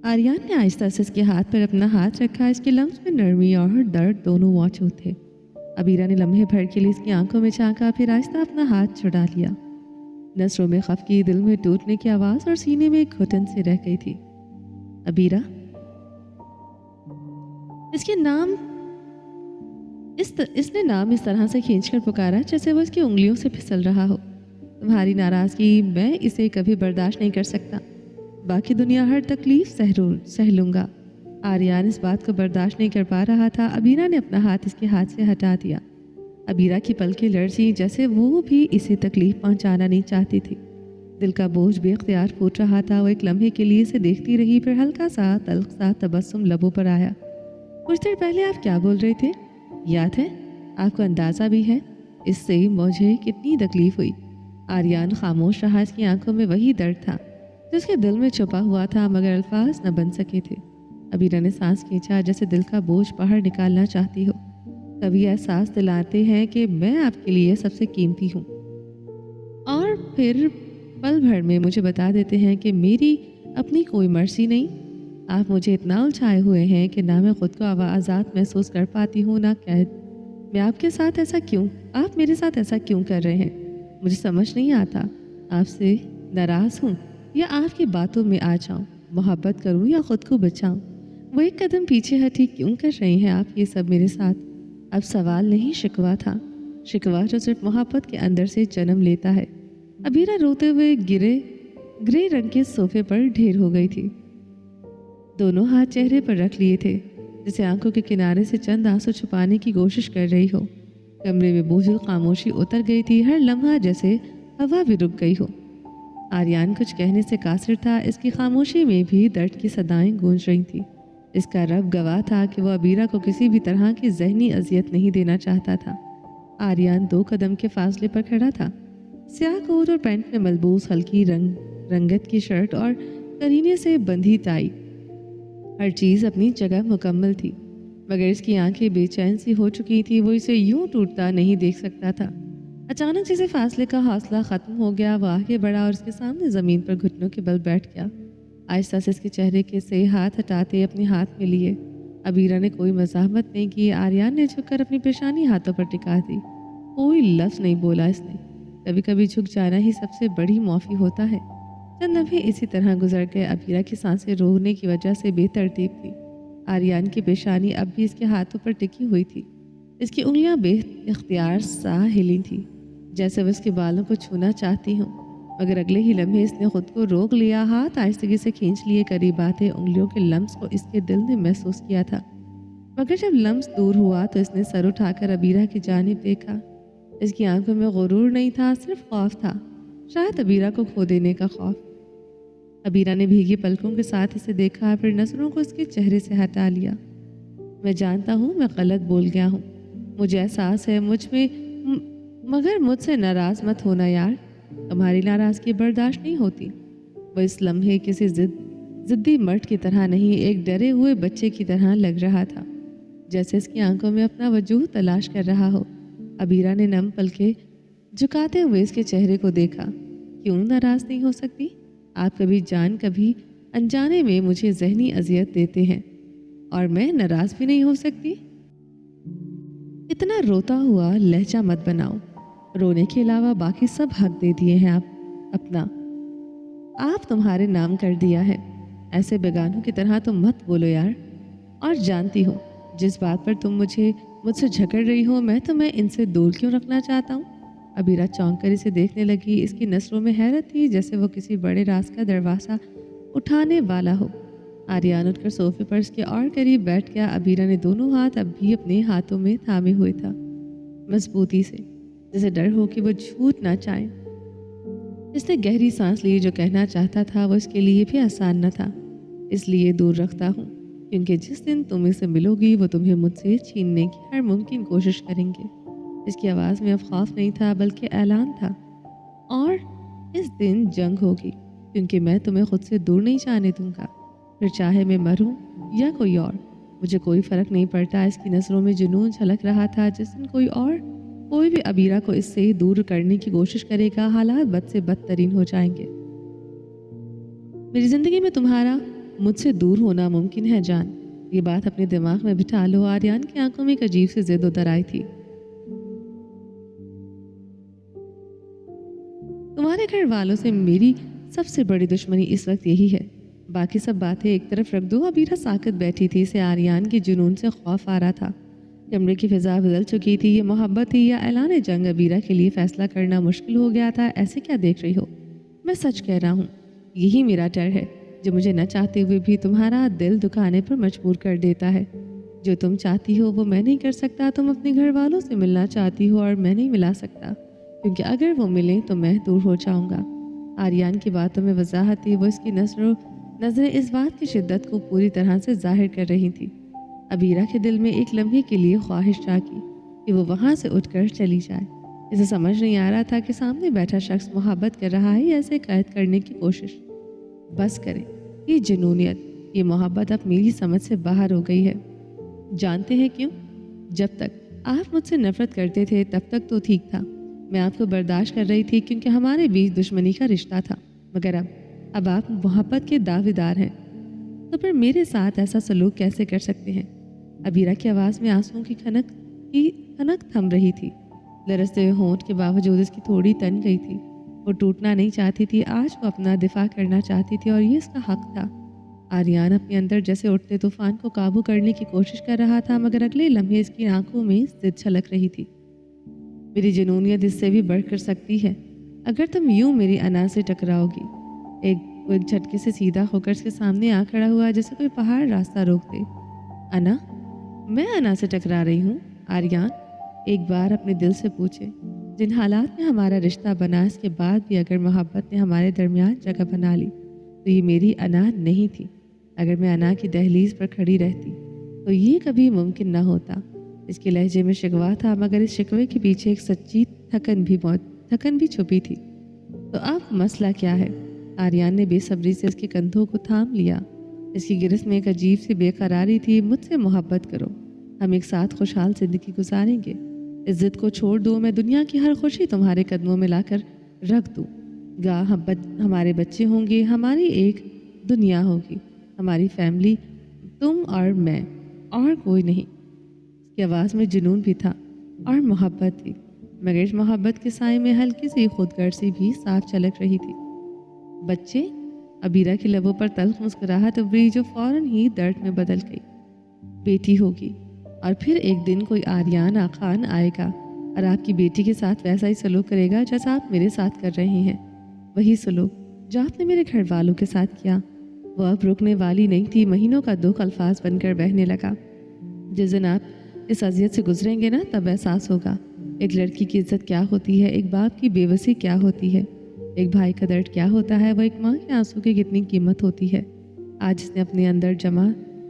आर्यन ने आहिस्ता से इसके हाथ पर अपना हाथ रखा। इसके लम्स में नरमी और दर्द दोनों मौजूद थे। अबीरा ने लम्हे भर के लिए इसकी आंखों में झांका, फिर आहिस्ता अपना हाथ छुड़ा लिया। नसरों में खफकी, दिल में टूटने की आवाज़ और सीने में एक घुटन से रह गई थी। अबीरा, इसके नाम इसने नाम इस तरह से खींचकर पुकारा जैसे वो इसकी उंगलियों से फिसल रहा हो। तुम्हारी नाराज़गी, मैं इसे कभी बर्दाश्त नहीं कर सकता। बाकी दुनिया हर तकलीफ सह लूँगा। आर्यन इस बात को बर्दाश्त नहीं कर पा रहा था। अबीरा ने अपना हाथ इसके हाथ से हटा दिया। अबीरा की पलकें लरज़ीं जैसे वो भी इसे तकलीफ पहुंचाना नहीं चाहती थी। दिल का बोझ बेख्तियार फूट रहा था। वो एक लम्हे के लिए इसे देखती रही, फिर हल्का सा तल्ख सा तबस्सुम लबों पर आया। कुछ देर पहले आप क्या बोल रहे थे, याद है? आपको अंदाज़ा भी है इससे मुझे कितनी तकलीफ हुई। आर्यन खामोश रहा। इसकी आंखों में वही दर्द था जो उसके दिल में छुपा हुआ था, मगर अल्फाज न बन सके थे। अबीरा ने सांस खींचा जैसे दिल का बोझ बाहर निकालना चाहती हो। कभी एहसास दिलाते हैं कि मैं आपके लिए सबसे कीमती हूँ, और फिर पल भर में मुझे बता देते हैं कि मेरी अपनी कोई मर्जी नहीं। आप मुझे इतना उलझाए हुए हैं कि ना मैं खुद को आज़ाद महसूस कर पाती हूँ ना कैद। मैं आपके साथ ऐसा क्यों आप मेरे साथ ऐसा क्यों कर रहे हैं? मुझे समझ नहीं आता। आपसे नाराज़ हूँ या आपकी बातों में आ जाऊँ, मोहब्बत करूँ या ख़ुद को बचाऊँ? वो एक कदम पीछे हटी। क्यों कर रहे हैं आप ये सब मेरे साथ? अब सवाल नहीं, शिकवा था। शिकवा जो सिर्फ मोहब्बत के अंदर से जन्म लेता है। अबीरा रोते हुए ग्रे रंग के सोफे पर ढेर हो गई थी। दोनों हाथ चेहरे पर रख लिए थे, जैसे आंखों के किनारे से चंद आंसू छुपाने की कोशिश कर रही हो। कमरे में बोझिल खामोशी उतर गई थी। हर लम्हा जैसे हवा भी रुक गई हो। आर्यन कुछ कहने से कासिर था। इसकी खामोशी में भी दर्द की सदाएं गूंज रही थी। इसका रब गवाह था कि वह अबीरा को किसी भी तरह की जहनी अजियत नहीं देना चाहता था। आर्यन 2 कदम के फासले पर खड़ा था। स्याह कोट और पैंट में मलबूस हल्की रंगत की शर्ट और करीने से बंधी टाई, हर चीज़ अपनी जगह मुकम्मल थी, मगर इसकी आंखें बेचैन सी हो चुकी थी। वो इसे यूं टूटता नहीं देख सकता था। अचानक जैसे फासले का हौसला ख़त्म हो गया, वो आगे बढ़ा और उसके सामने ज़मीन पर घुटनों के बल बैठ गया। आहिस्ता से इसके चेहरे के से हाथ हटाते अपने हाथ में लिए। अबीरा ने कोई मज़ाहमत नहीं की। आर्यन ने झुककर अपनी पेशानी हाथों पर टिका दी। कोई लफ्ज़ नहीं बोला इसने। कभी कभी झुक जाना ही सबसे बड़ी माफ़ी होता है। चंद लम्हे इसी तरह गुजर गए। अबीरा की सांसें रोने की वजह से बेतरतीब थी। आर्यन की पेशानी अब भी इसके हाथों पर टिकी हुई थी। इसकी उंगलियां बेइख्तियार सा हिली थी, जैसे वह इसके बालों को छूना चाहती हूँ, मगर अगले ही लम्हे इसने खुद को रोक लिया। हाथ आहिस्तगी से खींच लिए करीब आते उंगलियों के लम्स को इसके दिल ने महसूस किया था, मगर जब लम्स दूर हुआ तो इसने सर उठाकर अबीरा की जानिब देखा। इसकी आंखों में गुरूर नहीं था, सिर्फ खौफ था, शायद अबीरा को खो देने का खौफ। अबीरा ने भीगी पलकों के साथ इसे देखा, फिर नजरों को इसके चेहरे से हटा लिया। मैं जानता हूँ मैं गलत बोल गया हूँ, मुझे एहसास है मुझ में, मगर मुझसे नाराज़ मत होना यार। तुम्हारी नाराज़गी बर्दाश्त नहीं होती। वो इस लम्हे किसी जिद्दी मर्द की तरह नहीं, एक डरे हुए बच्चे की तरह लग रहा था, जैसे इसकी आंखों में अपना वजूद तलाश कर रहा हो। अबीरा ने नम पलके झुकाते हुए इसके चेहरे को देखा। क्यों नाराज़ नहीं हो सकती? आप कभी कभी अनजाने में मुझे जहनी अजियत देते हैं, और मैं नाराज़ भी नहीं हो सकती। इतना रोता हुआ लहजा मत बनाओ। रोने के अलावा बाकी सब हक दे दिए हैं आप अपना। आप तुम्हारे नाम कर दिया है। ऐसे बेगानों की तरह तुम मत बोलो यार। और जानती हूँ जिस बात पर तुम मुझसे झगड़ रही हो, मैं तुम्हें इनसे दूर क्यों रखना चाहता हूँ। अबीरा चौंक कर इसे देखने लगी। इसकी नसरों में हैरत थी, जैसे वो किसी बड़े राज का दरवाज़ा उठाने वाला हो। आर्यन उठकर सोफे पर इसके और करीब बैठ गया। अबीरा ने दोनों हाथ अब भी अपने हाथों में थामे हुए था, मजबूती से, जैसे डर हो कि वो झूठ ना चाहे। इसने गहरी सांस ली। जो कहना चाहता था वो इसके लिए भी आसान न था। इसलिए दूर रखता हूँ क्योंकि जिस दिन तुम इसे मिलोगी वो तुम्हें मुझसे छीनने की हर मुमकिन कोशिश करेंगे। इसकी आवाज़ में अब खौफ नहीं था, बल्कि ऐलान था। और इस दिन जंग होगी, क्योंकि मैं तुम्हें खुद से दूर नहीं जाने दूंगा। फिर चाहे मैं मरूं या कोई और, मुझे कोई फ़र्क नहीं पड़ता। इसकी नज़रों में जुनून झलक रहा था। जिस दिन कोई भी अबीरा को इससे दूर करने की कोशिश करेगा, हालात बद से बदतरीन हो जाएंगे। मेरी ज़िंदगी में तुम्हारा مجھ سے دور ہونا ممکن ہے جان، یہ بات اپنے دماغ میں بٹھا لو۔ آریان کی آنکھوں میں ایک عجیب سی ضد اتر آئی تھی۔ تمہارے گھر والوں سے میری سب سے بڑی دشمنی اس وقت یہی ہے۔ باقی سب باتیں ایک طرف رکھ دو۔ عبیرہ ساکت بیٹھی تھی، اسے آریان کے جنون سے خوف آ رہا تھا۔ کمرے کی فضا بدل چکی تھی۔ یہ محبت تھی یا اعلان جنگ؟ عبیرہ کے لیے فیصلہ کرنا مشکل ہو گیا تھا۔ ایسے کیا دیکھ رہی ہو؟ میں سچ کہہ رہا ہوں، یہی میرا ڈر ہے جو مجھے نہ چاہتے ہوئے بھی تمہارا دل دکھانے پر مجبور کر دیتا ہے۔ جو تم چاہتی ہو وہ میں نہیں کر سکتا۔ تم اپنے گھر والوں سے ملنا چاہتی ہو اور میں نہیں ملا سکتا، کیونکہ اگر وہ ملیں تو میں دور ہو جاؤں گا۔ آریان کی باتوں میں وضاحت تھی، وہ اس کی نظریں اس بات کی شدت کو پوری طرح سے ظاہر کر رہی تھی۔ عبیرہ کے دل میں ایک لمحے کے لیے خواہش جاگی کہ وہ وہاں سے اٹھ کر چلی جائے۔ اسے سمجھ نہیں آ رہا تھا کہ سامنے بیٹھا شخص محبت کر رہا ہے یا اسے قید کرنے کی کوشش۔ بس کریں، یہ جنونیت، یہ محبت اب میری سمجھ سے باہر ہو گئی ہے۔ جانتے ہیں کیوں؟ جب تک آپ مجھ سے نفرت کرتے تھے تب تک تو ٹھیک تھا، میں آپ کو برداشت کر رہی تھی کیونکہ ہمارے بیچ دشمنی کا رشتہ تھا، مگر اب آپ محبت کے دعوے دار ہیں، تو پھر میرے ساتھ ایسا سلوک کیسے کر سکتے ہیں؟ عبیرہ کی آواز میں آنسوؤں کی کھنک تھم رہی تھی۔ لرزتے ہوئے ہونٹ کے باوجود اس کی تھوڑی تن گئی تھی۔ وہ ٹوٹنا نہیں چاہتی تھی، آج وہ اپنا دفاع کرنا چاہتی تھی اور یہ اس کا حق تھا۔ آریان اپنے اندر جیسے اٹھتے طوفان کو قابو کرنے کی کوشش کر رہا تھا، مگر اگلے لمحے اس کی آنکھوں میں ضد چھلک رہی تھی۔ میری جنونیت اس سے بھی بڑھ کر سکتی ہے اگر تم یوں میری انا سے ٹکراؤ گی۔ ایک جھٹکے سے سیدھا ہو کر اس کے سامنے آ کھڑا ہوا جیسے کوئی پہاڑ راستہ روک دے۔ انا؟ میں انا سے ٹکرا رہی ہوں؟ آریان ایک بار اپنے دل سے پوچھے، جن حالات میں ہمارا رشتہ بنا، اس کے بعد بھی اگر محبت نے ہمارے درمیان جگہ بنا لی تو یہ میری انا نہیں تھی۔ اگر میں انا کی دہلیز پر کھڑی رہتی تو یہ کبھی ممکن نہ ہوتا۔ اس کے لہجے میں شکوہ تھا، مگر اس شکوے کے پیچھے ایک سچی تھکن بھی چھپی تھی۔ تو اب مسئلہ کیا ہے؟ آریان نے بے صبری سے اس کے کندھوں کو تھام لیا۔ اس کی گرفت میں ایک عجیب سی بے قراری تھی۔ مجھ سے محبت کرو، ہم ایک ساتھ خوشحال زندگی گزاریں گے۔ اس ضد کو چھوڑ دو، میں دنیا کی ہر خوشی تمہارے قدموں میں لا کر رکھ دوں گا۔ ہمارے بچے ہوں گے، ہماری ایک دنیا ہوگی، ہماری فیملی، تم اور میں، اور کوئی نہیں۔ اس کی آواز میں جنون بھی تھا اور محبت تھی، مگر اس محبت کے سائے میں ہلکی سی خود غرضی بھی صاف جھلک رہی تھی۔ بچے؟ عبیرہ کے لبوں پر تلخ مسکراہٹ ابھری جو فوراً ہی درد میں بدل گئی۔ بیٹی ہوگی، اور پھر ایک دن کوئی آریان خان آئے گا اور آپ کی بیٹی کے ساتھ ویسا ہی سلوک کرے گا جیسا آپ میرے ساتھ کر رہے ہیں۔ وہی سلوک جو آپ نے میرے گھر والوں کے ساتھ کیا۔ وہ اب رکنے والی نہیں تھی، مہینوں کا دکھ الفاظ بن کر بہنے لگا۔ جس دن آپ اس اذیت سے گزریں گے نا، تب احساس ہوگا ایک لڑکی کی عزت کیا ہوتی ہے، ایک باپ کی بے بسی کیا ہوتی ہے، ایک بھائی کا درد کیا ہوتا ہے، وہ ایک ماں کے آنسو کی کتنی قیمت ہوتی ہے۔ آج اس نے اپنے اندر جمع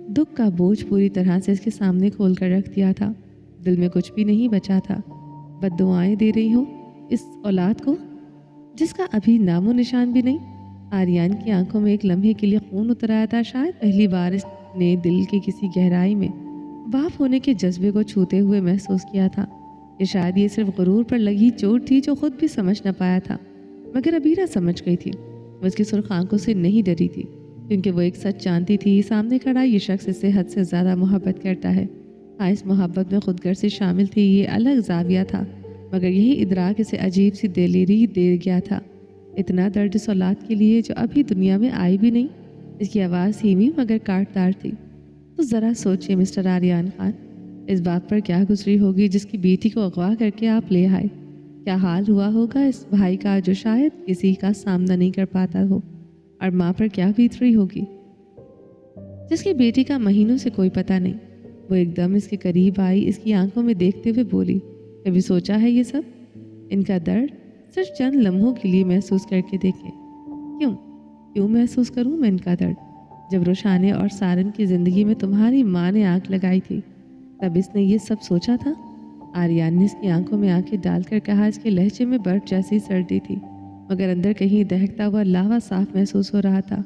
دکھ کا بوجھ پوری طرح سے اس کے سامنے کھول کر رکھ دیا تھا۔ دل میں کچھ بھی نہیں بچا تھا۔ بد دعائیں دے رہی ہوں اس اولاد کو جس کا ابھی نام و نشان بھی نہیں۔ آریان کی آنکھوں میں ایک لمحے کے لیے خون اتر آیا تھا۔ شاید پہلی بار اس نے دل کے کسی گہرائی میں باپ ہونے کے جذبے کو چھوتے ہوئے محسوس کیا تھا کہ شاید یہ صرف غرور پر لگی چوٹ تھی جو خود بھی سمجھ نہ پایا تھا، مگر عبیرہ سمجھ گئی تھی۔ وہ اس کی سرخ آنکھوں سے نہیں ڈری تھی، کیونکہ وہ ایک سچ جانتی تھی، سامنے کھڑا یہ شخص اس سے حد سے زیادہ محبت کرتا ہے۔ ہاں، اس محبت میں خود غرضی شامل تھی، یہ الگ زاویہ تھا، مگر یہی ادراک اسے عجیب سی دلیری دے گیا تھا۔ اتنا درد اس اولاد کے لیے جو ابھی دنیا میں آئی بھی نہیں۔ اس کی آواز دھیمی مگر کاٹدار تھی۔ تو ذرا سوچئے مسٹر آریان خان، اس بات پر کیا گزری ہوگی جس کی بیٹی کو اغوا کر کے آپ لے آئے؟ کیا حال ہوا ہوگا اس بھائی کا جو شاید کسی کا سامنا نہیں کر پاتا ہو؟ اور ماں پر کیا بیت رہی ہوگی جس کی بیٹی کا مہینوں سے کوئی پتہ نہیں؟ وہ ایک دم اس کے قریب آئی، اس کی آنکھوں میں دیکھتے ہوئے بولی، کبھی سوچا ہے یہ سب؟ ان کا درد صرف چند لمحوں کے لیے محسوس کر کے دیکھیں۔ کیوں محسوس کروں میں ان کا درد؟ جب روشانے اور سارن کی زندگی میں تمہاری ماں نے آنکھ لگائی تھی تب اس نے یہ سب سوچا تھا؟ آریان نے اس کی آنکھوں میں آنکھیں ڈال کر کہا۔ اس کے لہجے میں برف جیسی سردی تھی، مگر اندر کہیں دہکتا ہوا لاوا صاف محسوس ہو رہا تھا۔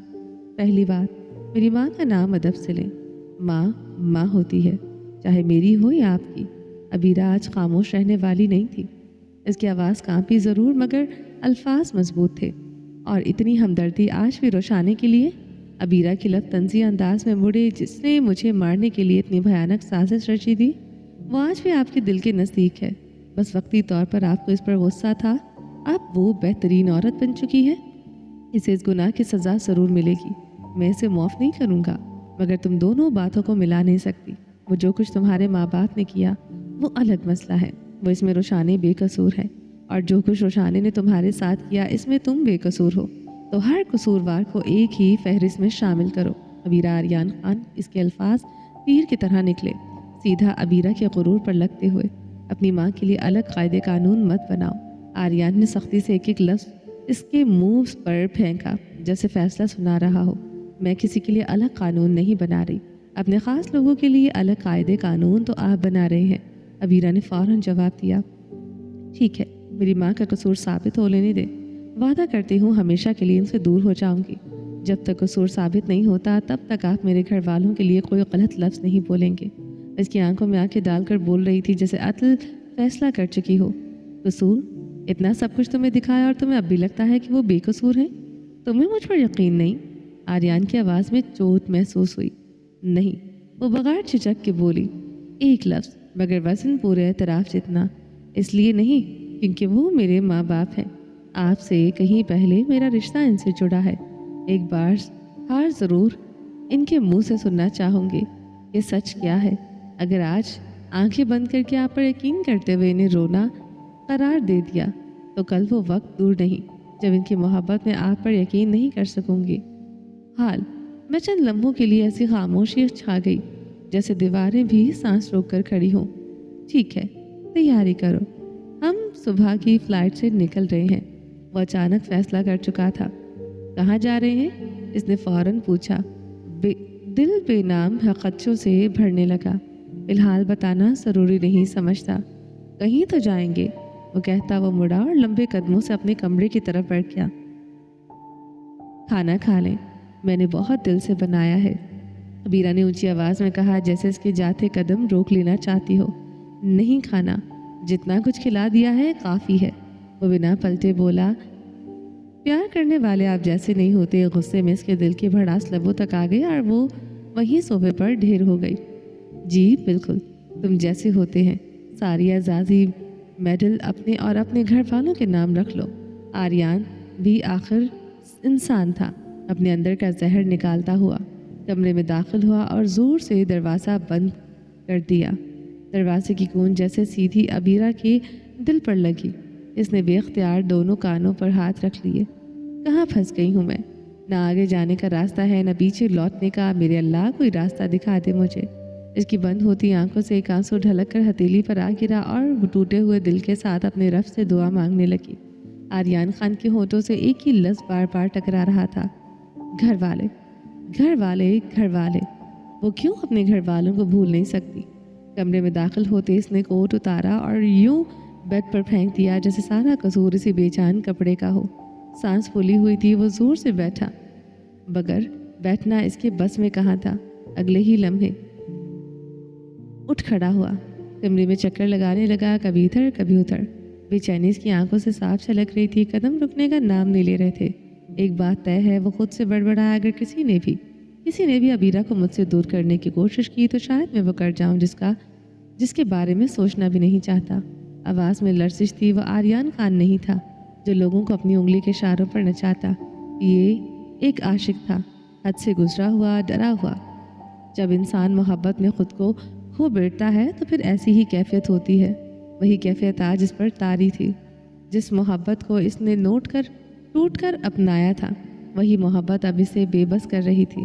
پہلی بات، میری ماں کا نام ادب سے لیں۔ ماں ہوتی ہے، چاہے میری ہو یا آپ کی۔ عبیرہ آج خاموش رہنے والی نہیں تھی۔ اس کی آواز کانپی ضرور، مگر الفاظ مضبوط تھے۔ اور اتنی ہمدردی آج بھی روشانے کے لیے؟ ابیرہ کی لب تنزیہ انداز میں مڑے، جس نے مجھے مارنے کے لیے اتنی بھیانک سازش رچی تھی وہ آج بھی آپ کے دل کے نزدیک ہے۔ بس وقتی طور پر آپ کو اس پر غصہ تھا، اب وہ بہترین عورت بن چکی ہے۔ اسے اس گناہ کی سزا ضرور ملے گی، میں اسے معاف نہیں کروں گا، مگر تم دونوں باتوں کو ملا نہیں سکتی۔ وہ جو کچھ تمہارے ماں باپ نے کیا وہ الگ مسئلہ ہے، وہ اس میں روشانی بے قصور ہے، اور جو کچھ روشانی نے تمہارے ساتھ کیا اس میں تم بے قصور ہو۔ تو ہر قصوروار کو ایک ہی فہرست میں شامل کرو۔ ابیرہ آریان خان، اس کے الفاظ تیر کی طرح نکلے، سیدھا ابیرہ کے غرور پر لگتے ہوئے۔ اپنی ماں کے لیے الگ قاعدے قانون مت بناؤ۔ آریان نے سختی سے ایک ایک لفظ اس کے منہ پر پھینکا جیسے فیصلہ سنا رہا ہو۔ میں کسی کے لیے الگ قانون نہیں بنا رہی، اپنے خاص لوگوں کے لیے الگ قاعدے قانون تو آپ بنا رہے ہیں۔ ابیرہ نے فوراً جواب دیا، ٹھیک ہے، میری ماں کا قصور ثابت ہو لینے دے، وعدہ کرتی ہوں ہمیشہ کے لیے ان سے دور ہو جاؤں گی۔ جب تک قصور ثابت نہیں ہوتا تب تک آپ میرے گھر والوں کے لیے کوئی غلط لفظ نہیں بولیں گے۔ اس کی آنکھوں میں آنکھیں ڈال کر بول رہی تھی جیسے عدل فیصلہ کر چکی ہو۔ قصور؟ اتنا سب کچھ تمہیں دکھایا اور تمہیں اب بھی لگتا ہے کہ وہ بے قصور ہیں؟ تمہیں مجھ پر یقین نہیں؟ آریان کی آواز میں چوٹ محسوس ہوئی۔ نہیں، وہ بغیر جھجک کے بولی، ایک لفظ مگر وزن پورے اعتراف جتنا۔ اس لیے نہیں کیونکہ وہ میرے ماں باپ ہیں، آپ سے کہیں پہلے میرا رشتہ ان سے جڑا ہے۔ ایک بار ہار ضرور ان کے منہ سے سننا چاہوں گے کہ سچ کیا ہے۔ اگر آج آنکھیں بند کر کے آپ پر یقین کرتے ہوئے انہیں رونا قرار دے دیا تو کل وہ وقت دور نہیں جب ان کی محبت میں آپ پر یقین نہیں کر سکوں گی۔ حال میں چند لمحوں کے لیے ایسی خاموشی چھا گئی جیسے دیواریں بھی سانس روک کر کھڑی ہوں۔ ٹھیک ہے، تیاری کرو، ہم صبح کی فلائٹ سے نکل رہے ہیں۔ وہ اچانک فیصلہ کر چکا تھا۔ کہاں جا رہے ہیں؟ اس نے فوراً پوچھا۔ دل بے نام خدشوں سے بھرنے لگا۔ فی الحال بتانا ضروری نہیں سمجھتا، کہیں تو جائیں گے، وہ کہتا وہ مڑا اور لمبے قدموں سے اپنے کمرے کی طرف بڑھ گیا۔ کھانا کھا لیں، میں نے بہت دل سے بنایا ہے، ابیرہ نے اونچی آواز میں کہا جیسے اس کے جاتے قدم روک لینا چاہتی ہو۔ نہیں کھانا، جتنا کچھ کھلا دیا ہے کافی ہے، وہ بنا پلٹے بولا۔ پیار کرنے والے آپ جیسے نہیں ہوتے۔ غصے میں اس کے دل کی بھڑاس لبوں تک آ گئی اور وہ وہیں صوفے پر ڈھیر ہو گئی۔ جی بالکل، تم جیسے ہوتے ہیں۔ ساری اعزازی میڈل اپنے اور اپنے گھر والوں کے نام رکھ لو۔ آریان بھی آخر انسان تھا۔ اپنے اندر کا زہر نکالتا ہوا کمرے میں داخل ہوا اور زور سے دروازہ بند کر دیا۔ دروازے کی گونج جیسے سیدھی ابیرہ کے دل پر لگی۔ اس نے بے اختیار دونوں کانوں پر ہاتھ رکھ لیے۔ کہاں پھنس گئی ہوں میں؟ نہ آگے جانے کا راستہ ہے نہ پیچھے لوٹنے کا۔ میرے اللہ کوئی راستہ دکھا دے مجھے۔ اس کی بند ہوتی آنکھوں سے ایک آنسو ڈھلک کر ہتھیلی پر آ گرا اور وہ ٹوٹے ہوئے دل کے ساتھ اپنے رب سے دعا مانگنے لگی۔ آریان خان کے ہونٹوں سے ایک ہی لفظ بار بار ٹکرا رہا تھا، گھر والے، گھر والے، گھر والے۔ وہ کیوں اپنے گھر والوں کو بھول نہیں سکتی؟ کمرے میں داخل ہوتے اس نے کوٹ اتارا اور یوں بیڈ پر پھینک دیا جیسے سارا قصور اسی بے جان کپڑے کا ہو۔ سانس پھولی ہوئی تھی، وہ زور سے بیٹھا مگر بیٹھنا اس کے بس میں کہاں تھا۔ اگلے ہی لمحے اٹھ کھڑا ہوا، کمرے میں چکر لگانے لگا، کبھی ادھر کبھی ادھر۔ بے چینی اس کی آنکھوں سے صاف چھلک رہی تھی، قدم رکنے کا نام نہیں لے رہے تھے۔ ایک بات طے ہے، وہ خود سے بڑبڑایا، اگر کسی نے بھی ابیرہ کو مجھ سے دور کرنے کی کوشش کی تو شاید میں وہ کر جاؤں جس کے بارے میں سوچنا بھی نہیں چاہتا۔ آواز میں لرزش تھی۔ وہ آریان خان نہیں تھا جو لوگوں کو اپنی انگلی کے اشاروں پر نچاتا۔ یہ ایک عاشق تھا، حد سے گزرا ہوا، ڈرا ہوا۔ جب انسان محبت میں خود کو کھو بیٹھتا ہے تو پھر ایسی ہی کیفیت ہوتی ہے۔ وہی کیفیت آج اس پر طاری تھی۔ جس محبت کو اس نے ٹوٹ کر اپنایا تھا، وہی محبت اب اسے بے بس کر رہی تھی۔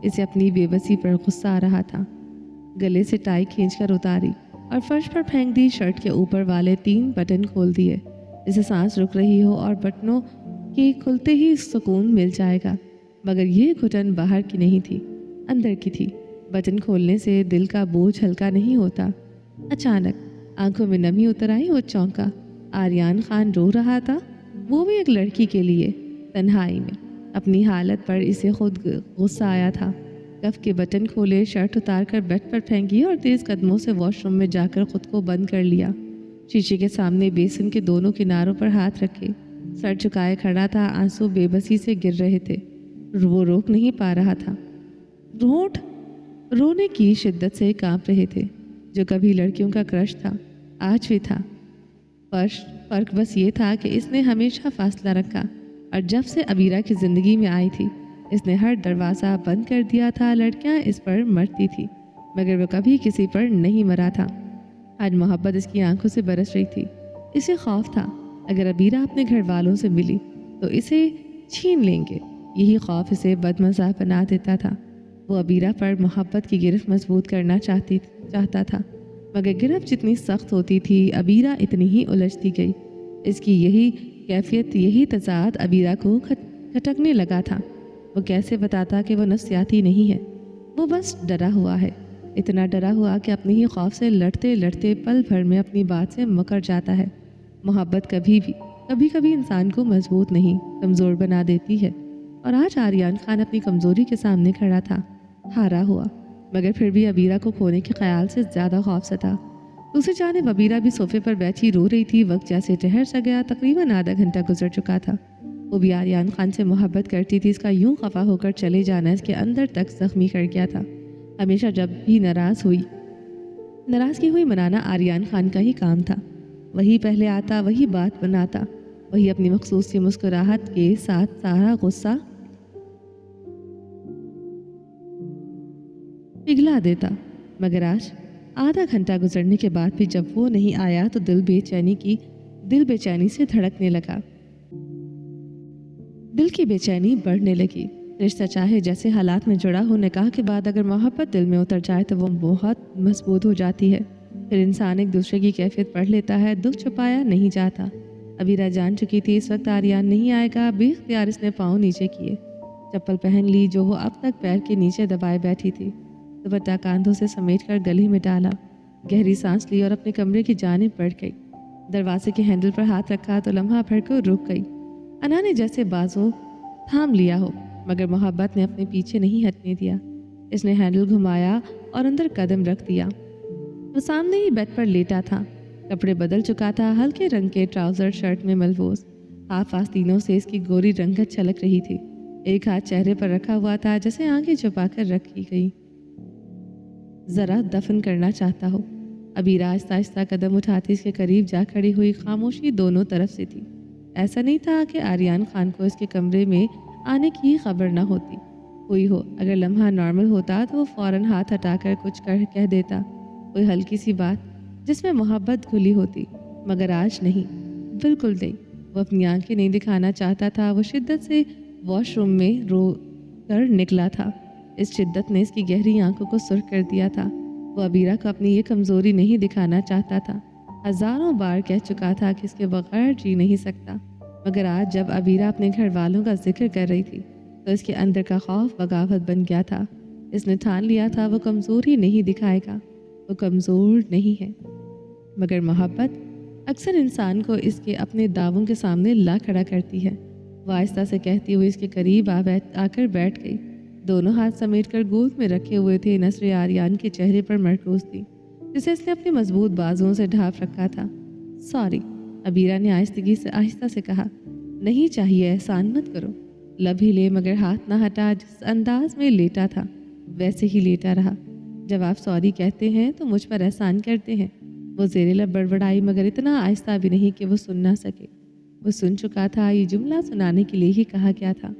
اسے اپنی بے بسی پر غصہ آ رہا تھا۔ گلے سے ٹائی کھینچ کر اتاری اور فرش پر پھینک دی۔ شرٹ کے اوپر والے 3 بٹن کھول دیے۔ اسے سانس رک رہی ہو اور بٹنوں کے کھلتے ہی سکون مل جائے گا، مگر یہ گھٹن باہر کی نہیں تھی، اندر کی تھی۔ بٹن کھولنے سے دل کا بوجھ ہلکا نہیں ہوتا۔ اچانک آنکھوں میں نمی اتر آئی، وہ چونکا۔ آریان خان رو رہا تھا، وہ بھی ایک لڑکی کے لیے، تنہائی میں۔ اپنی حالت پر اسے خود غصہ آیا تھا۔ کف کے بٹن کھولے، شرٹ اتار کر بیڈ پر پھینکی اور تیز قدموں سے واش روم میں جا کر خود کو بند کر لیا۔ شیشے کے سامنے بیسن کے دونوں کناروں پر ہاتھ رکھے، سر جھکائے کھڑا تھا، آنسو بے بسی سے گر رہے تھے۔ वो रोक नहीं पा रहा था। होंठ रोने की शिद्दत से कांप रहे थे। जो कभी लड़कियों का क्रश था आज भी था। फर्क बस ये था कि इसने हमेशा फासला रखा और जब से अबीरा की ज़िंदगी में आई थी इसने हर दरवाज़ा बंद कर दिया था। लड़कियां इस पर मरती थी मगर वो कभी किसी पर नहीं मरा था। आज मोहब्बत इसकी आंखों से बरस रही थी। इसे खौफ था अगर अबीरा अपने घर वालों से मिली तो इसे छीन लेंगे। यही खौफ इसे बदमज़ा बना देता था। वो अबीरा पर मोहब्बत की गिरफ्त मजबूत करना चाहता था मगर गिरफ्त जितनी सख्त होती थी अबीरा इतनी ही उलझती गई। इसकी यही कैफियत, यही तज़ाद अबीरा को खटकने लगा था। वो कैसे बताता कि वो नफ्सियाती नहीं है, वो बस डरा हुआ है। इतना डरा हुआ कि अपने ही खौफ से लड़ते लड़ते पल भर में अपनी बात से मुकर जाता है। मोहब्बत कभी कभी इंसान को मजबूत नहीं कमज़ोर बना देती है। और आज आर्यन खान अपनी कमज़ोरी के सामने खड़ा था, हारा हुआ मगर फिर भी अबीरा को खोने के ख्याल से ज़्यादा खौफ सा था। दूसरी जानिब अबीरा भी सोफे पर बैठी रो रही थी। वक्त जैसे ठहर सा गया। तकरीबन आधा घंटा गुजर चुका था। वो भी आर्यन खान से मोहब्बत करती थी। इसका यूं खफा होकर चले जाना इसके अंदर तक जख्मी कर गया था। हमेशा जब भी नाराज़गी हुई मनाना आर्यन खान का ही काम था। वही पहले आता, वही बात बनाता, वही अपनी मखसूस सी मुस्कुराहट के साथ सारा गुस्सा पिघला देता। मगर आज आधा घंटा गुजरने के बाद भी जब वो नहीं आया तो दिल बेचैनी से धड़कने लगा। दिल की बेचैनी बढ़ने लगी। रिश्ता चाहे जैसे हालात में जुड़ा हो, निकाह के बाद अगर मोहब्बत दिल में उतर जाए तो वो बहुत मजबूत हो जाती है। फिर इंसान एक दूसरे की कैफियत पढ़ लेता है। दुख छुपाया नहीं जाता। अबीरा जान चुकी थी इस वक्त आर्यन नहीं आएगा। बेख्तियार इसने पाँव नीचे किए, चप्पल पहन ली जो वो अब तक पैर के नीचे दबाए बैठी थी। दुपट्टा कांधों से समेट कर गले में डाला, गहरी सांस ली और अपने कमरे की जानिब बढ़ गई। दरवाजे के हैंडल पर हाथ रखा तो लम्हा भर को रुक गई। अना ने जैसे बाजू थाम लिया हो मगर मोहब्बत ने अपने पीछे नहीं हटने दिया। इसने हैंडल घुमाया और अंदर कदम रख दिया। वो सामने ही बेड पर लेटा था। कपड़े बदल चुका था। हल्के रंग के ट्राउजर शर्ट में मलबूस हाफ आस्तीनों से इसकी गोरी रंगत छलक रही थी। एक हाथ चेहरे पर रखा हुआ था जैसे आंखें छुपाकर रखी गई, जरा दफन करना चाहता हो। अबीरा आहिस्ता आहिस्ता कदम उठाती इसके करीब जा खड़ी हुई। खामोशी दोनों तरफ से थी। ऐसा नहीं था कि आर्यन खान को इसके कमरे में आने की खबर न होती हुई हो। अगर लम्हा नॉर्मल होता तो वो फौरन हाथ हटाकर कुछ कह देता, कोई हल्की सी बात जिसमें मोहब्बत घुली होती। मगर आज नहीं, बिल्कुल नहीं। वो अपनी आंखें नहीं दिखाना चाहता था। वो शिद्दत से वॉशरूम में रो कर निकला था। इस शिद्दत ने इसकी गहरी आंखों को सुर्ख कर दिया था। वो अबीरा को अपनी ये कमज़ोरी नहीं दिखाना चाहता था। हज़ारों बार कह चुका था कि इसके बगैर जी नहीं सकता। मगर आज जब अबीरा अपने घर वालों का जिक्र कर रही थी तो इसके अंदर का खौफ बगावत बन गया था। इसने ठान लिया था वो कमज़ोरी नहीं दिखाएगा, वो कमज़ोर नहीं है। मगर मोहब्बत अक्सर इंसान को इसके अपने दावों के सामने ला खड़ा करती है। वो आहिस्ता से कहती हुई इसके करीब आकर बैठ गई। दोनों हाथ समेटकर गोद में रखे हुए थे। नसर आर्यन के चेहरे पर मरकूज थी जिसे इसने अपने मजबूत बाजुओं से ढांप रखा था। सॉरी, अबीरा ने आहिस्ता से कहा। नहीं चाहिए, एहसान मत करो। लब ही ले मगर हाथ ना हटा। जिस अंदाज में लेटा था वैसे ही लेटा रहा। जब आप सॉरी कहते हैं तो मुझ पर एहसान करते हैं। वो ज़ेरे लब बड़बड़ाई मगर इतना आहिस्ता भी नहीं कि वो सुन ना सके। वो सुन चुका था। ये जुमला सुनाने के लिए ही कहा गया था।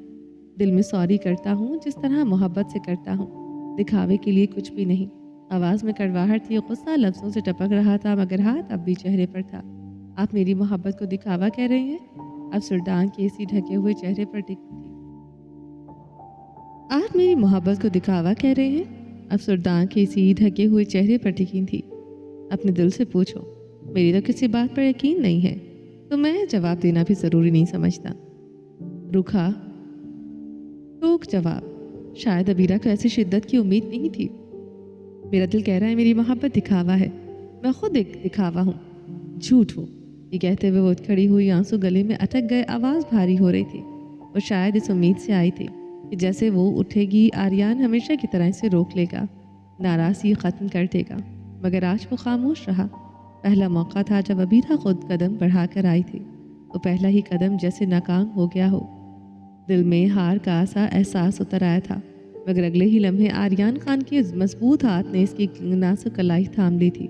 दिल में सॉरी करता हूँ जिस तरह मोहब्बत से करता हूँ, दिखावे के लिए कुछ भी नहीं। आवाज़ में कड़वाहट थी। गुस्सा लफ्ज़ों से टपक रहा था मगर हाथ अब भी चेहरे पर था। आप मेरी मोहब्बत को दिखावा कह रहे हैं? अब सुरदान के इसी ढके हुए चेहरे पर टिकी थी। आप मेरी मोहब्बत को दिखावा कह रहे हैं? अब सुरदान के इसी ढके हुए चेहरे पर टिकी थी। अपने दिल से पूछो, मेरी तो किसी बात पर यकीन नहीं है तो मैं जवाब देना भी ज़रूरी नहीं समझता। रुखा टोक जवाब। शायद अबीरा को ऐसी शिद्दत की उम्मीद नहीं थी। मेरा दिल कह रहा है मेरी मोहब्बत दिखावा है, मैं खुद एक दिखावा हूँ। झूठ हो। ये कहते हुए वो उठ खड़ी हुई। आंसू गले में अटक गए। आवाज़ भारी हो रही थी। वो शायद इस उम्मीद से आई थी कि जैसे वो उठेगी आर्यन हमेशा की तरह इसे रोक लेगा, नाराज़गी ख़त्म कर देगा। मगर आज वो खामोश रहा। पहला मौका था जब अबीरा खुद कदम बढ़ाकर आई थी। वो पहला ही कदम जैसे नाकाम हो गया हो। दिल में हार का सा एहसास उतर आया था, मगर अगले ही लम्हे आर्यान खान के मजबूत हाथ ने इसकी नाजुक कलाई थाम ली थी।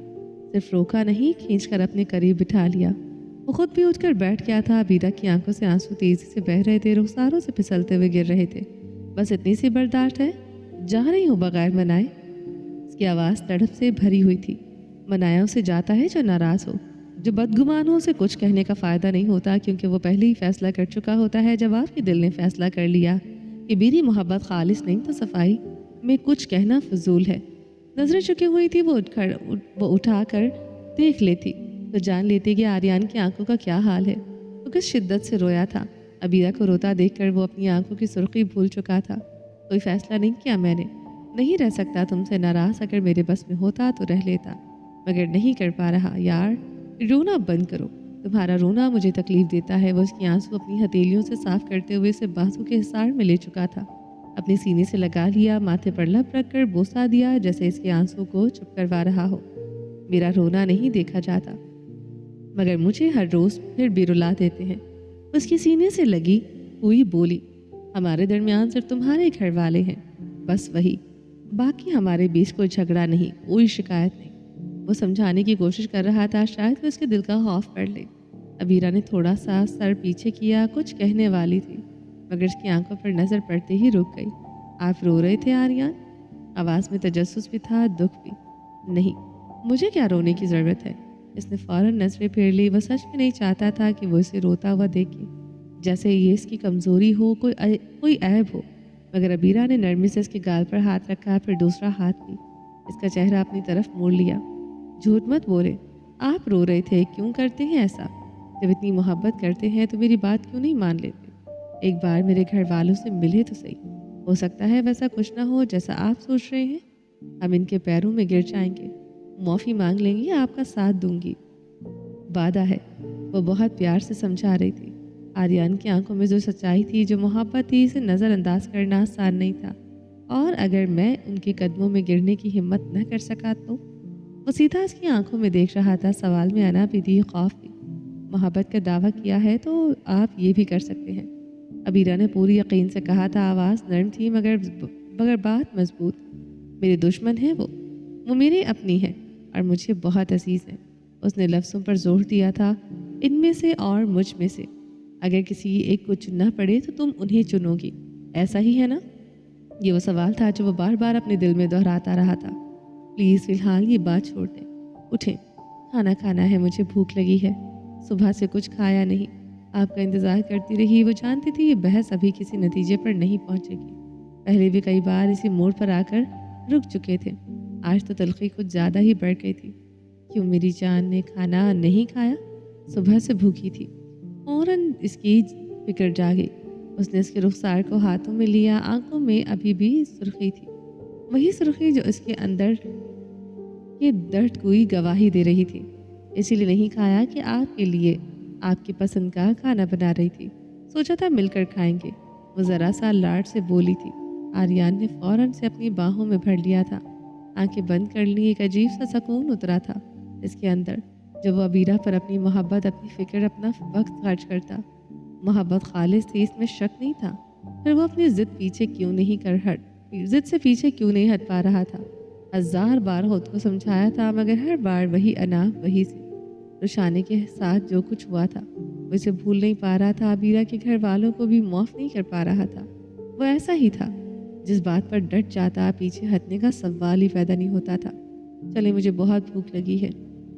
सिर्फ रोका नहीं, खींचकर अपने करीब बिठा लिया। वो खुद भी उठकर बैठ गया था। अबीरा की आंखों से आंसू तेजी से बह रहे थे, रुखसारों से फिसलते हुए गिर रहे थे। बस इतनी सी बर्दाश्त है, जा रही हूँ बगैर मनाए। उसकी आवाज़ तड़प से भरी हुई थी। मनाया उसे जाता है जो नाराज़ हो, जो बदगुमान हो। उसे कुछ कहने का फ़ायदा नहीं होता, क्योंकि वो पहले ही फैसला कर चुका होता है। जब आपके दिल ने फैसला कर लिया कि मेरी मोहब्बत खालिस नहीं तो सफाई में कुछ कहना फजूल है। नजरें चुकी हुई थी, वो उठा कर देख लेती तो जान लेती कि आर्यान की आंखों का क्या हाल है। वो किस शिद्दत से रोया था। अबीरा को रोता देखकर वो अपनी आंखों की सुर्खी भूल चुका था। कोई फैसला नहीं किया मैंने, नहीं रह सकता तुमसे नाराज़। अगर मेरे बस में होता तो रह लेता, मगर नहीं कर पा रहा। यार रोना बंद करो, तुम्हारा रोना मुझे तकलीफ देता है। वो उसकी आंसू अपनी हथेलियों से साफ करते हुए उसे बाजू के हिसार में ले चुका था। अपने सीने से लगा लिया, माथे पर लब रख कर बोसा दिया, जैसे इसके आंसू को चुप करवा रहा हो। मेरा रोना नहीं देखा जाता, मगर मुझे हर रोज़ फिर भी रुला देते हैं। उसके सीने से लगी हुई बोली, हमारे दरमियान सिर्फ तुम्हारे घर वाले हैं, बस वही। बाकी हमारे बीच कोई झगड़ा नहीं, कोई शिकायत नहीं। वो समझाने की कोशिश कर रहा था, शायद वो उसके दिल का खौफ पढ़ ले। अबीरा ने थोड़ा सा सर पीछे किया, कुछ कहने वाली थी, मगर उसकी आंखों पर नज़र पड़ते ही रुक गई। आप रो रहे थे आर्यान? आवाज़ में तजस्सुस भी था, दुख भी। नहीं, मुझे क्या रोने की ज़रूरत है। इसने फ़ौरन नज़रें फेर ली। वो सच में नहीं चाहता था कि वो इसे रोता हुआ देखे, जैसे ये इसकी कमज़ोरी हो, कोई ऐब हो। मगर अबीरा ने नरमी से इसके गाल पर हाथ रखा, फिर दूसरा हाथ भी इसका चेहरा अपनी तरफ मोड़ लिया। झूठ मत बोले, आप रो रहे थे। क्यों करते हैं ऐसा? जब इतनी मोहब्बत करते हैं तो मेरी बात क्यों नहीं मान लेते? एक बार मेरे घर वालों से मिले तो सही। हो सकता है वैसा कुछ ना हो जैसा आप सोच रहे हैं। हम इनके पैरों में गिर जाएंगे, माफ़ी मांग लेंगे, आपका साथ दूंगी, वादा है। वो बहुत प्यार से समझा रही थी। आर्यान की आंखों में जो सच्चाई थी, जो मोहब्बत थी, इसे नज़रअंदाज करना आसान नहीं था। और अगर मैं उनके कदमों में गिरने की हिम्मत न कर सका तो? वो सीधा उसकी आंखों में देख रहा था। सवाल में अना भी थी, खौफ भी। मोहब्बत का दावा किया है तो आप ये भी कर सकते हैं। अबीरा ने पूरी यकीन से कहा था। आवाज़ नरम थी, मगर बात मजबूत। मेरे दुश्मन हैं वो मेरे अपनी हैं और मुझे बहुत अजीज़ हैं। उसने लफ्ज़ों पर जोर दिया था, इनमें से और मुझ में से। अगर किसी एक को चुनना पड़े तो तुम उन्हें चुनोगी, ऐसा ही है ना? ये वो सवाल था जो वो बार बार अपने दिल में दोहराता रहा था। प्लीज़ फ़िलहाल ये बात छोड़ दें, उठें, खाना खाना है, मुझे भूख लगी है। सुबह से कुछ खाया नहीं, आपका इंतज़ार करती रही। वो जानती थी ये बहस अभी किसी नतीजे पर नहीं पहुंचेगी। पहले भी कई बार इसी मोड़ पर आकर रुक चुके थे। आज तो तलखी कुछ ज़्यादा ही बढ़ गई थी। क्यों मेरी जान ने खाना नहीं खाया? सुबह से भूखी थी। फ़ौरन इसकी फिक्र जागी। उसने उसके रुखसार को हाथों में लिया। आंखों में अभी भी सुर्खी थी, वही सुर्खी जो इसके अंदर ये दर्द कोई गवाही दे रही थी। इसीलिए नहीं खाया कि आपके लिए आपकी पसंद का खाना बना रही थी। सोचा था मिलकर खाएंगे। वो ज़रा सा लाड से बोली थी। आर्यान ने फ़ौरन से अपनी बाहों में भर लिया था। आंखें बंद कर ली। एक अजीब सा सुकून उतरा था इसके अंदर, जब वो अबीरा पर अपनी मोहब्बत, अपनी फ़िक्र, अपना वक्त खर्च करता। मोहब्बत खालिस थी, इसमें शक नहीं था। फिर वो अपनी ज़िद से पीछे क्यों नहीं हट पा रहा था? हजार बार खुद को समझाया था, मगर हर बार वही अना, वही सी। रुशाने के साथ जो कुछ हुआ था वो इसे भूल नहीं पा रहा था। अबीरा के घर वालों को भी माफ़ नहीं कर पा रहा था। वो ऐसा ही था, जिस बात पर डट जाता पीछे हटने का सवाल ही पैदा नहीं होता था। चले, मुझे बहुत भूख लगी है।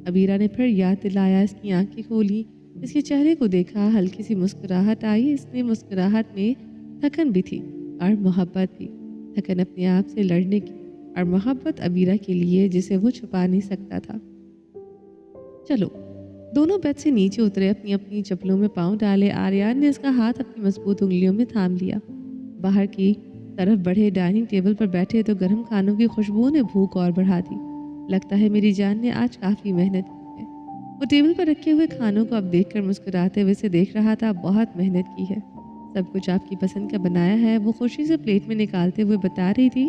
अबीरा ने फिर याद दिलाया। इसकी आंखें खोली, इसके चेहरे को देखा। हल्की सी मुस्कुराहट आई। इसने मुस्कुराहट में थकन भी थी और मोहब्बत भी। थकन अपने आप से लड़ने की, और मोहब्बत अबीरा के लिए जिसे वो छुपा नहीं सकता था। चलो, दोनों बेड से नीचे उतरे, अपनी अपनी चप्पलों में पाँव डाले। आर्यान ने इसका हाथ अपनी मजबूत उंगलियों में थाम लिया। बाहर की तरफ बढ़े। डाइनिंग टेबल पर बैठे तो गर्म खानों की खुशबू ने भूख और बढ़ा दी। लगता है मेरी जान ने आज काफ़ी मेहनत की है। वो टेबल पर रखे हुए खानों को अब देखकर मुस्कुराते हुए से देख रहा था। बहुत मेहनत की है, सब कुछ आपकी पसंद का बनाया है। वो खुशी से प्लेट में निकालते हुए बता रही थी।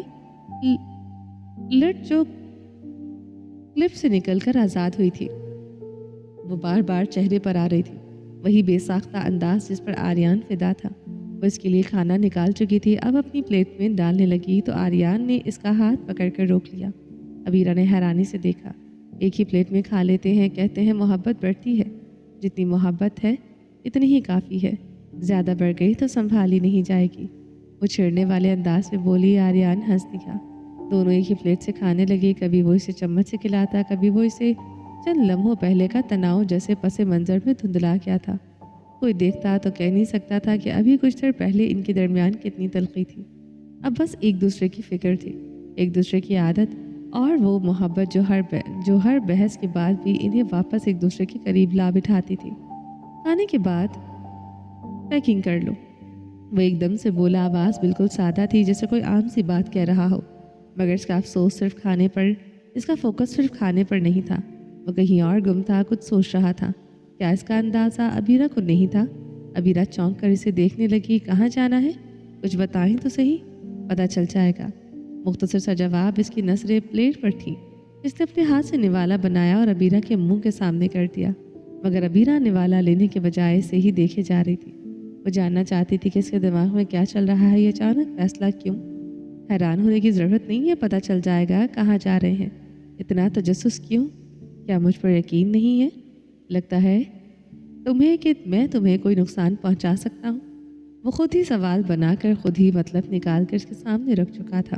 लट जो क्लिप से निकलकर आज़ाद हुई थी, वो बार बार चेहरे पर आ रही थी। वही बेसाख्ता अंदाज जिस पर आर्यान फिदा था। وہ اس کے لیے کھانا نکال چکی تھی، اب اپنی پلیٹ میں ڈالنے لگی تو آریان نے اس کا ہاتھ پکڑ کر روک لیا۔ ابیرہ نے حیرانی سے دیکھا۔ ایک ہی پلیٹ میں کھا لیتے ہیں، کہتے ہیں محبت بڑھتی ہے، جتنی محبت ہے اتنی ہی کافی ہے، زیادہ بڑھ گئی تو سنبھالی نہیں جائے گی، وہ چھیڑنے والے انداز میں بولی۔ آریان ہنس دیا۔ دونوں ایک ہی پلیٹ سے کھانے لگے، کبھی وہ اسے چمچ سے کھلاتا، کبھی وہ اسے۔ چند لمحوں پہلے کا تناؤ جیسے پس منظر میں دھندلا گیا تھا۔ کوئی دیکھتا تو کہہ نہیں سکتا تھا کہ ابھی کچھ دیر پہلے ان کے درمیان کتنی تلخی تھی۔ اب بس ایک دوسرے کی فکر تھی، ایک دوسرے کی عادت، اور وہ محبت جو ہر بحث کے بعد بھی انہیں واپس ایک دوسرے کے قریب لا بٹھاتی تھی۔ کھانے کے بعد پیکنگ کر لو، وہ ایک دم سے بولا۔ آواز بالکل سادہ تھی، جیسے کوئی عام سی بات کہہ رہا ہو، مگر اس کا فوکس صرف کھانے پر نہیں تھا۔ وہ کہیں اور گم تھا، کچھ سوچ رہا تھا۔ کیا اس کا اندازہ ابیرہ کو نہیں تھا؟ ابیرہ چونک کر اسے دیکھنے لگی۔ کہاں جانا ہے؟ کچھ بتائیں تو صحیح، پتہ چل جائے گا۔ مختصر سا جواب اس کی نظریں پلیٹ پر تھیں۔ اس نے اپنے ہاتھ سے نوالا بنایا اور ابیرہ کے منہ کے سامنے کر دیا، مگر ابیرہ نوالا لینے کے بجائے اسے ہی دیکھے جا رہی تھی۔ وہ جاننا چاہتی تھی کہ اس کے دماغ میں کیا چل رہا ہے، یہ اچانک فیصلہ کیوں؟ حیران ہونے کی ضرورت نہیں ہے، پتہ چل جائے گا کہاں جا رہے ہیں۔ اتنا تجسس کیوں؟ کیا مجھ پر یقین نہیں ہے؟ لگتا ہے تمہیں کہ میں تمہیں کوئی نقصان پہنچا سکتا ہوں؟ وہ خود ہی سوال بنا کر خود ہی مطلب نکال کر اس کے سامنے رکھ چکا تھا۔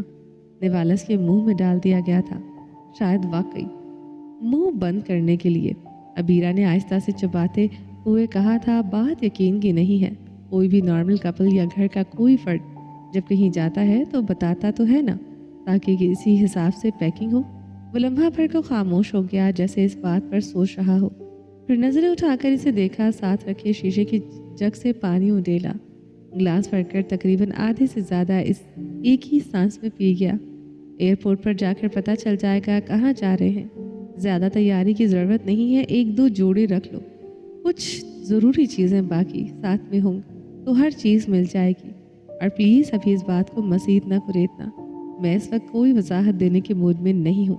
نوالا اس کے منہ میں ڈال دیا گیا تھا، شاید واقعی منہ بند کرنے کے لیے۔ ابیرہ نے آہستہ سے چباتے ہوئے کہا تھا، بات یقین کی نہیں ہے۔ کوئی بھی نارمل کپل یا گھر کا کوئی فرد جب کہیں جاتا ہے تو بتاتا تو ہے نا، تاکہ اسی حساب سے پیکنگ ہو۔ وہ لمحہ بھر کو خاموش ہو گیا، جیسے اس بات پر سوچ رہا ہو، پھر نظریں اٹھا کر اسے دیکھا۔ ساتھ رکھے شیشے کی جگ سے پانی اڈیلا، گلاس بھر کر تقریباً آدھے سے زیادہ اس ایک ہی سانس میں پی گیا۔ ایئرپورٹ پر جا کر پتہ چل جائے گا کہاں جا رہے ہیں۔ زیادہ تیاری کی ضرورت نہیں ہے، ایک دو جوڑے رکھ لو، کچھ ضروری چیزیں باقی ساتھ میں ہوں تو ہر چیز مل جائے گی۔ اور پلیز ابھی اس بات کو مزید نہ کریدنا، میں اس وقت کوئی وضاحت دینے کے موڈ میں نہیں ہوں۔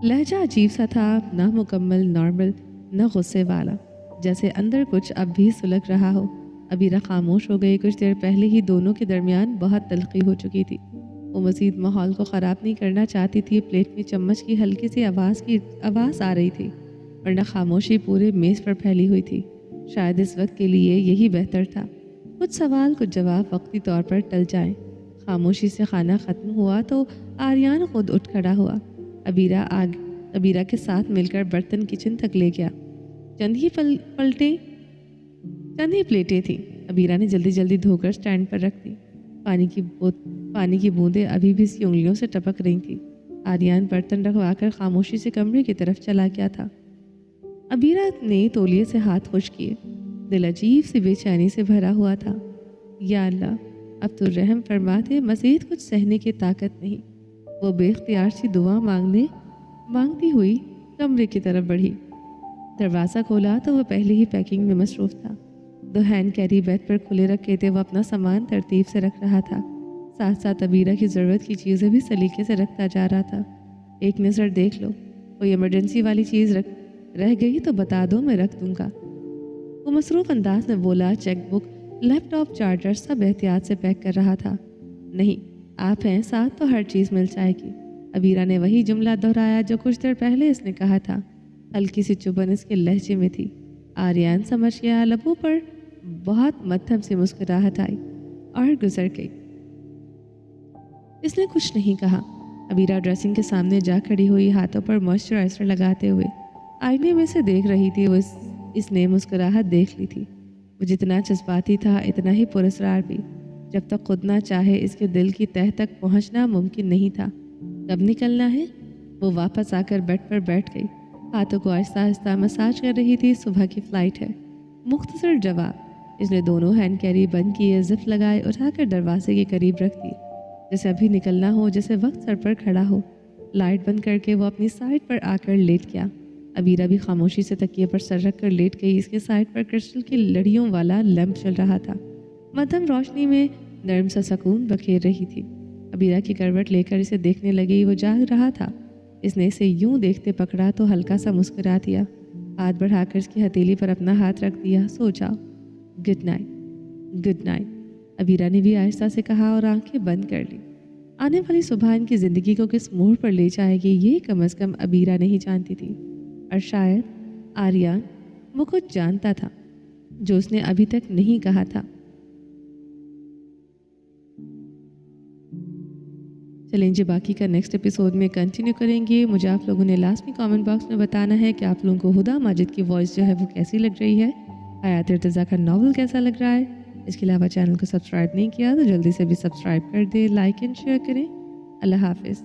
لہجہ عجیب سا تھا، نہ مکمل نارمل نہ غصے والا، جیسے اندر کچھ اب بھی سلگ رہا ہو۔ ابیرہ خاموش ہو گئی۔ کچھ دیر پہلے ہی دونوں کے درمیان بہت تلخی ہو چکی تھی۔ وہ مزید ماحول کو خراب نہیں کرنا چاہتی تھی۔ پلیٹ میں چمچ کی ہلکی سی آواز آ رہی تھی، ورنہ خاموشی پورے میز پر پھیلی ہوئی تھی۔ شاید اس وقت کے لیے یہی بہتر تھا، کچھ سوال کچھ جواب وقتی طور پر ٹل جائیں۔ خاموشی سے کھانا ختم ہوا تو آریان خود اٹھ کھڑا ہوا۔ ابیرہ کے ساتھ مل کر برتن کچن تک لے گیا۔ چند ہی پلیٹیں تھیں۔ ابیرہ نے جلدی جلدی دھو کر سٹینڈ پر رکھ دی۔ پانی کی بوندیں ابھی بھی اس کی انگلیوں سے ٹپک رہی تھیں۔ آریان برتن رکھوا کر خاموشی سے کمرے کی طرف چلا گیا تھا۔ ابیرہ نے تولیے سے ہاتھ خشک کیے، دل عجیب سی بے چینی سے بھرا ہوا تھا۔ یا اللہ، اب تو رحم فرما دے، مزید کچھ سہنے کی طاقت نہیں۔ وہ بے اختیار سی دعا مانگتی ہوئی کمرے کی طرف بڑھی۔ دروازہ کھولا تو وہ پہلے ہی پیکنگ میں مصروف تھا۔ 2 ہینڈ کیری بیڈ پر کھلے رکھے تھے، وہ اپنا سامان ترتیب سے رکھ رہا تھا، ساتھ ساتھ ابیرہ کی ضرورت کی چیزیں بھی سلیقے سے رکھتا جا رہا تھا۔ ایک نظر دیکھ لو، کوئی ایمرجنسی والی چیز رہ گئی تو بتا دو، میں رکھ دوں گا، وہ مصروف انداز میں بولا۔ چیک بک، لیپ ٹاپ، چارجر سب احتیاط سے پیک کر رہا تھا۔ نہیں، آپ ہیں ساتھ تو ہر چیز مل جائے گی۔ ابیرہ نے وہی جملہ دہرایا جو کچھ دیر پہلے اس نے کہا تھا۔ ہلکی سی چبھن اس کے لہجے میں تھی۔ آریان سمجھ گیا، لبوں پر بہت مدھم سی مسکراہٹ آئی اور گزر گئی۔ اس نے کچھ نہیں کہا۔ ابیرہ ڈریسنگ کے سامنے جا کھڑی ہوئی، ہاتھوں پر موئسچرائزر لگاتے ہوئے آئینے میں سے دیکھ رہی تھی۔ وہ اس نے مسکراہٹ دیکھ لی تھی۔ وہ جتنا جذباتی تھا اتنا ہی پراسرار بھی۔ جب تک خود نہ چاہے اس کے دل کی تہہ تک پہنچنا ممکن نہیں تھا۔ کب نکلنا ہے؟ وہ واپس آ کر بیڈ پر بیٹھ گئی، ہاتھوں کو آہستہ آہستہ مساج کر رہی تھی۔ صبح کی فلائٹ ہے، مختصر جواب۔ اس نے دونوں ہینڈ کیری بند کیے، زپ لگائے، اٹھا کر دروازے کے قریب رکھ دی، جیسے ابھی نکلنا ہو، جیسے وقت سر پر کھڑا ہو۔ لائٹ بند کر کے وہ اپنی سائڈ پر آ کر لیٹ گیا۔ ابیرہ بھی خاموشی سے تکیے پر سر رکھ کر لیٹ گئی۔ اس کے سائڈ پر کرسٹل کی لڑیوں والا لیمپ چل رہا تھا، مدھم روشنی میں نرم سا سکون بکھیر رہی تھی۔ ابیرہ کی کروٹ لے کر اسے دیکھنے لگی۔ وہ جاگ رہا تھا۔ اس نے اسے یوں دیکھتے پکڑا تو ہلکا سا مسکرا دیا، ہاتھ بڑھا کر اس کی ہتھیلی پر اپنا ہاتھ رکھ دیا۔ سو جاؤ، good night. Good night, Abira ने भी आहिस्ता से कहा और आंखें बंद कर ली। आने वाली सुबह इनकी ज़िंदगी को किस मोड़ पर ले जाएगी ये कम अज़ कम अबीरा नहीं जानती थी, और शायद आर्यन वो कुछ जानता था जो उसने अभी तक नहीं कहा था। चलें जी, बाकी का नेक्स्ट एपिसोड में कंटिन्यू करेंगे। मुझे आप लोगों ने लास्ट में कमेंट बॉक्स में बताना है कि आप लोगों को हुदा माजिद की वॉइस जो है वो कैसी लग रही है, हयात इर्तज़ा का नावल कैसा लग रहा है। इसके अलावा चैनल को सब्सक्राइब नहीं किया तो जल्दी से भी सब्सक्राइब कर दे, लाइक एंड शेयर करें। अल्लाह हाफिज़।